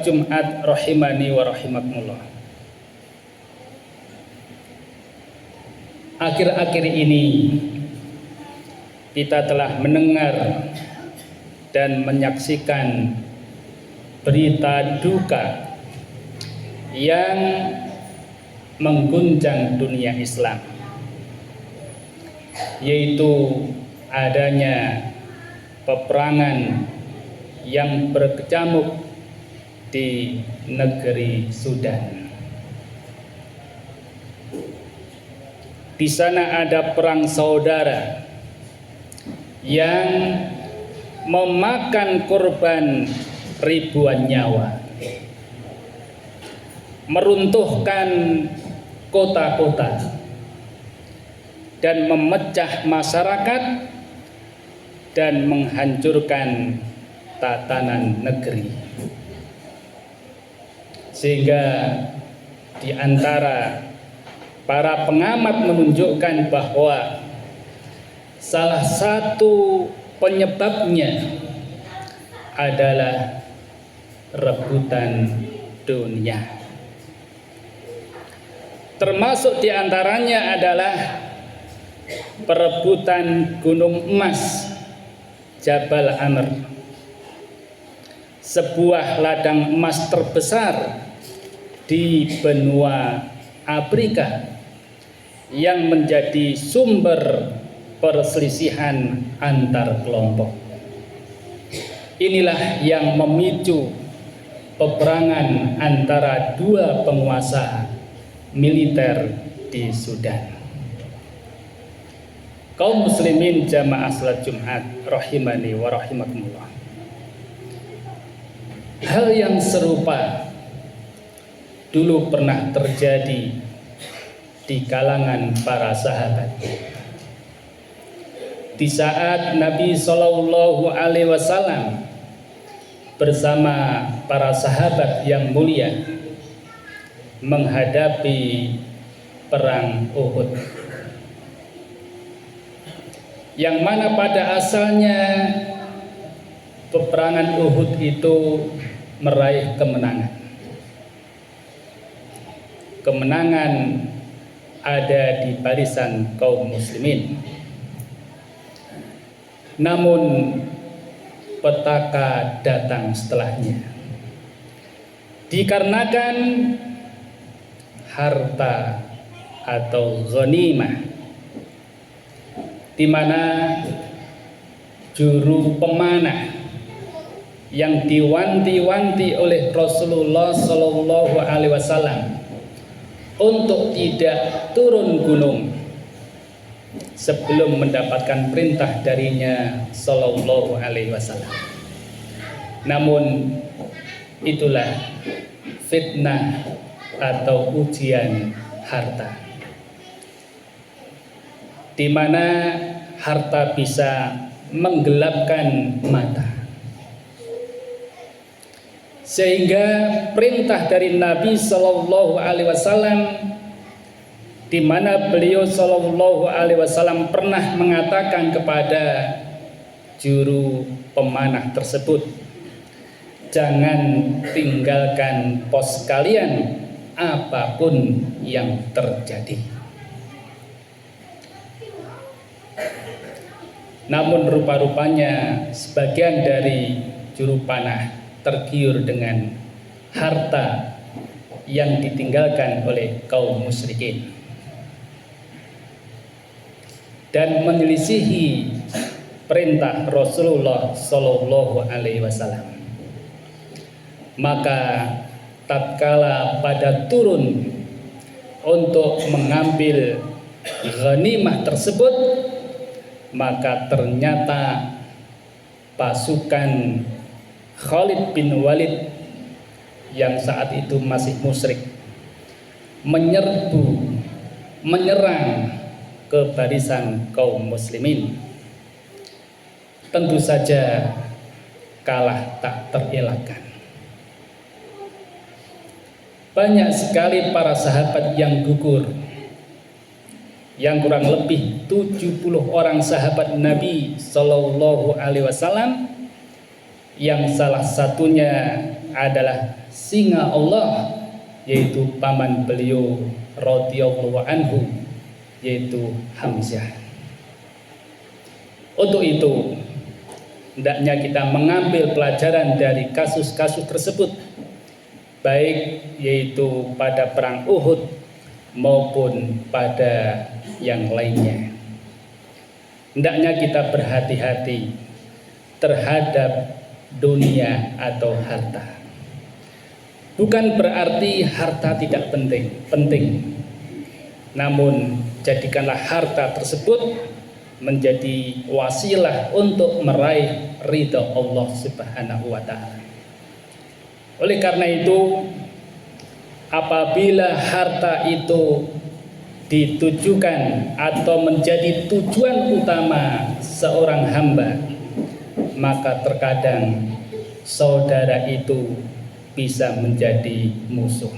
salat Jumat rahimani wa rahimakumullah. Akhir-akhir ini kita telah mendengar dan menyaksikan berita duka yang mengguncang dunia Islam, yaitu adanya peperangan yang berkecamuk di negeri Sudan. Di sana ada perang saudara yang memakan korban ribuan nyawa, meruntuhkan kota-kota dan memecah masyarakat dan menghancurkan tatanan negeri. Sehingga di antara para pengamat menunjukkan bahwa salah satu penyebabnya adalah rebutan dunia. Termasuk di antaranya adalah perebutan gunung emas Jabal Amr, sebuah ladang emas terbesar di benua Afrika yang menjadi sumber perselisihan antar kelompok. Inilah yang memicu peperangan antara dua penguasa militer di Sudan. Kaum muslimin jamaah salat Jumat rahimani wa rahimakumullah. Hal yang serupa dulu pernah terjadi di kalangan para sahabat. Di saat Nabi Shallallahu Alaihi Wasallam bersama para sahabat yang mulia menghadapi perang Uhud, yang mana pada asalnya peperangan Uhud itu meraih kemenangan. Kemenangan ada di barisan kaum muslimin. Namun petaka datang setelahnya. Dikarenakan harta atau ghanimah, di mana juru pemanah yang diwanti-wanti oleh Rasulullah Shallallahu Alaihi Wasallam untuk tidak turun gunung sebelum mendapatkan perintah darinya Shallallahu Alaihi Wasallam. Namun itulah fitnah atau ujian harta, di mana harta bisa menggelapkan mata, sehingga perintah dari Nabi Shallallahu Alaihi Wasallam, di mana beliau Shallallahu Alaihi Wasallam pernah mengatakan kepada juru pemanah tersebut, jangan tinggalkan pos kalian apapun yang terjadi. Namun rupa-rupanya sebagian dari juru panah tergiur dengan harta yang ditinggalkan oleh kaum musyrikin dan menyelisihi perintah Rasulullah Shallallahu Alaihi Wasallam. Maka tatkala pada turun untuk mengambil ghanimah tersebut, maka ternyata pasukan Khalid bin Walid yang saat itu masih musyrik menyerang ke barisan kaum muslimin. Tentu saja kalah tak terelakkan. Banyak sekali para sahabat yang gugur, yang kurang lebih 70 orang sahabat Nabi Shallallahu Alaihi Wasallam, yang salah satunya adalah singa Allah, yaitu paman beliau radhiyallahu anhu, yaitu Hamzah. Untuk itu hendaknya kita mengambil pelajaran dari kasus-kasus tersebut, baik yaitu pada perang Uhud maupun pada yang lainnya. Hendaknya kita berhati-hati terhadap dunia atau harta. Bukan berarti harta tidak penting. Namun jadikanlah harta tersebut menjadi wasilah untuk meraih ridha Allah Subhanahu wa taala. Oleh karena itu, apabila harta itu ditujukan atau menjadi tujuan utama seorang hamba, maka terkadang saudara itu bisa menjadi musuh.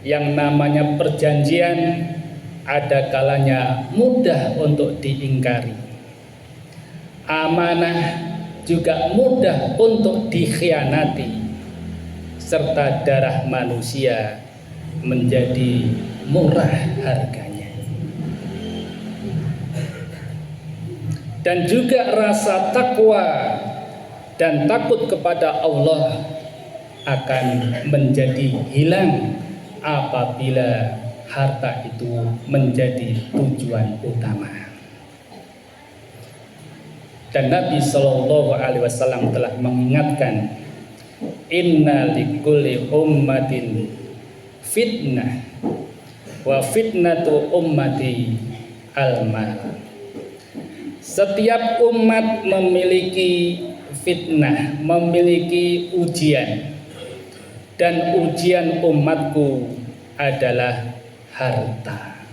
Yang namanya perjanjian ada kalanya mudah untuk diingkari. Amanah juga mudah untuk dikhianati, serta darah manusia menjadi murah harganya. Dan juga rasa takwa dan takut kepada Allah akan menjadi hilang apabila harta itu menjadi tujuan utama. Dan Nabi Shallallahu Alaihi Wasallam telah mengingatkan, inna likulli ummatin fitnah wa fitnatu ummati al-mal. Setiap umat memiliki fitnah, memiliki ujian, dan ujian umatku adalah harta.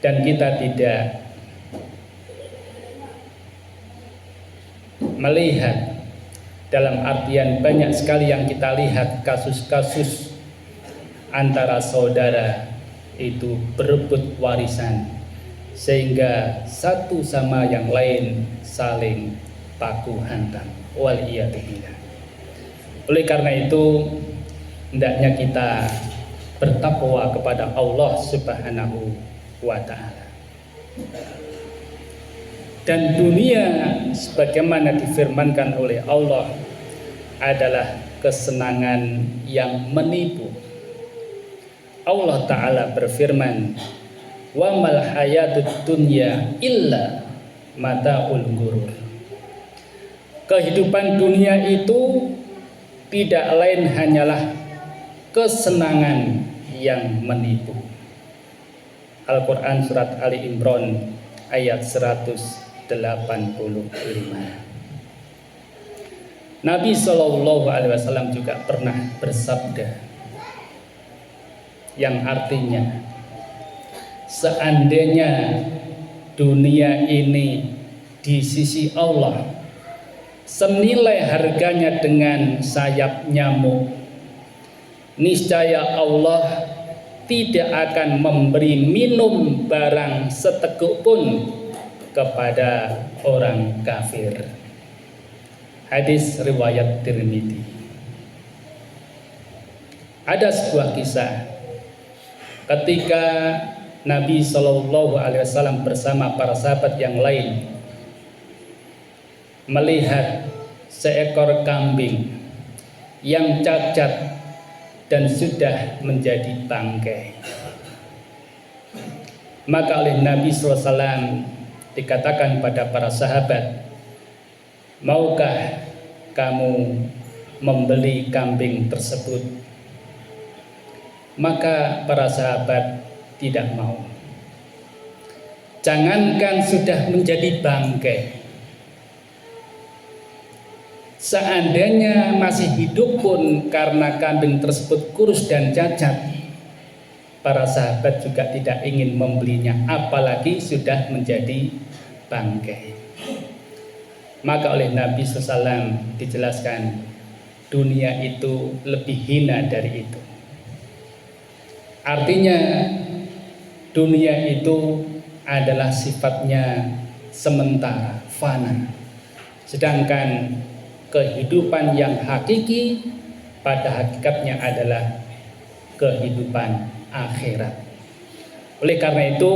Dan kita tidak melihat, dalam artian banyak sekali yang kita lihat kasus-kasus antara saudara itu berebut warisan, sehingga satu sama yang lain saling baku hantam. Waliyadzubillah. Oleh karena itu hendaknya kita bertakwa kepada Allah Subhanahu wa taala. Dan dunia sebagaimana difirmankan oleh Allah adalah kesenangan yang menipu. Allah taala berfirman, wa mal hayatud dunya illa mataul ghurur. Kehidupan dunia itu tidak lain hanyalah kesenangan yang menipu. Al-Quran surat Ali Imran ayat 185. Nabi Shallallahu Alaihi Wasallam juga pernah bersabda yang artinya, seandainya dunia ini di sisi Allah senilai harganya dengan sayap nyamuk, niscaya Allah tidak akan memberi minum barang seteguk pun kepada orang kafir. Hadis riwayat Tirmidzi. Ada sebuah kisah ketika Nabi Shallallahu Alaihi Wasallam bersama para sahabat yang lain melihat seekor kambing yang cacat dan sudah menjadi bangkai. Maka oleh Nabi SAW dikatakan pada para sahabat, maukah kamu membeli kambing tersebut? Maka para sahabat tidak mau. Jangankan sudah menjadi bangkai, seandainya masih hidup pun karena kambing tersebut kurus dan cacat, para sahabat juga tidak ingin membelinya, apalagi sudah menjadi bangkai. Maka oleh Nabi SAW dijelaskan, dunia itu lebih hina dari itu. Artinya dunia itu adalah sifatnya sementara, fana. Sedangkan kehidupan yang hakiki pada hakikatnya adalah kehidupan akhirat. Oleh karena itu,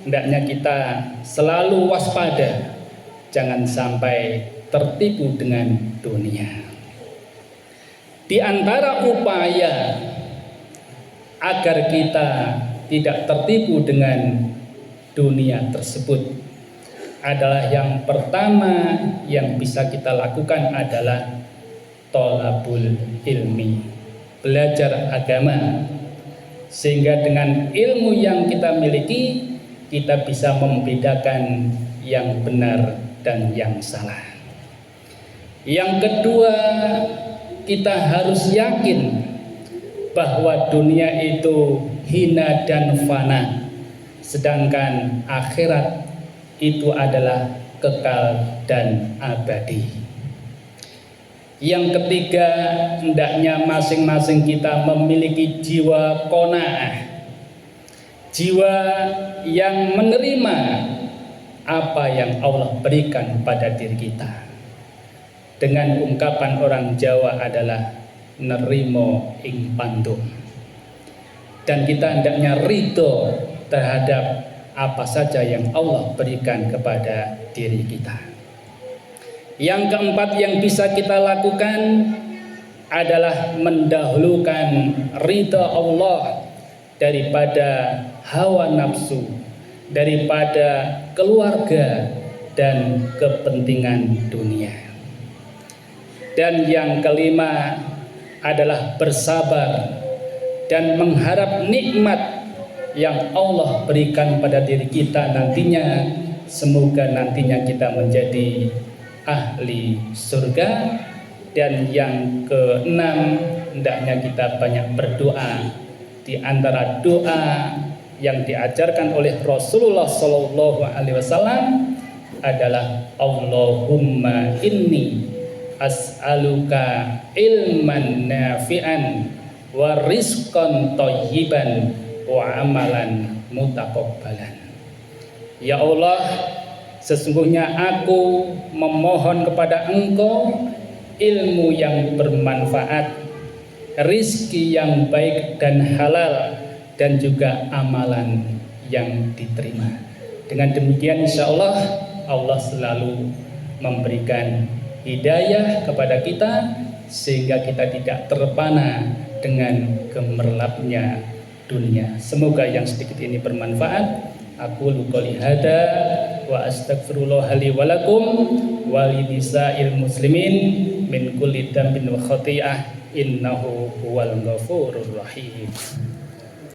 hendaknya kita selalu waspada, jangan sampai tertipu dengan dunia. Di antara upaya agar kita tidak tertipu dengan dunia tersebut adalah yang pertama yang bisa kita lakukan adalah thalabul ilmi, belajar agama. Sehingga dengan ilmu yang kita miliki, kita bisa membedakan yang benar dan yang salah. Yang kedua, kita harus yakin bahwa dunia itu hina dan fana, sedangkan akhirat itu adalah kekal dan abadi. Yang ketiga, hendaknya masing-masing kita memiliki jiwa qanaah, jiwa yang menerima apa yang Allah berikan pada diri kita. Dengan ungkapan orang Jawa adalah nerimo ing pandum. Dan kita hendaknya ridho terhadap apa saja yang Allah berikan kepada diri kita. Yang keempat yang bisa kita lakukan adalah mendahulukan ridha Allah daripada hawa nafsu, daripada keluarga dan kepentingan dunia. Dan yang kelima adalah bersabar dan mengharap nikmat yang Allah berikan pada diri kita nantinya. Semoga nantinya kita menjadi ahli surga. Dan yang keenam, hendaknya kita banyak berdoa. Di antara doa yang diajarkan oleh Rasulullah SAW adalah Allahumma inni as'aluka ilman nafi'an wa rizqan thayyiban wa amalan mutaqabbalan. Ya Allah, sesungguhnya aku memohon kepada Engkau ilmu yang bermanfaat, rizki yang baik dan halal, dan juga amalan yang diterima. Dengan demikian insya Allah, Allah selalu memberikan hidayah kepada kita sehingga kita tidak terpana dengan gemerlapnya dunia. Semoga yang sedikit ini bermanfaat. Aku qouli hada wa astaghfirullah li wa lakum wa li nisa'il muslimin min kulli dhanbin wa khati'ah innahu huwal ghafurur rahim.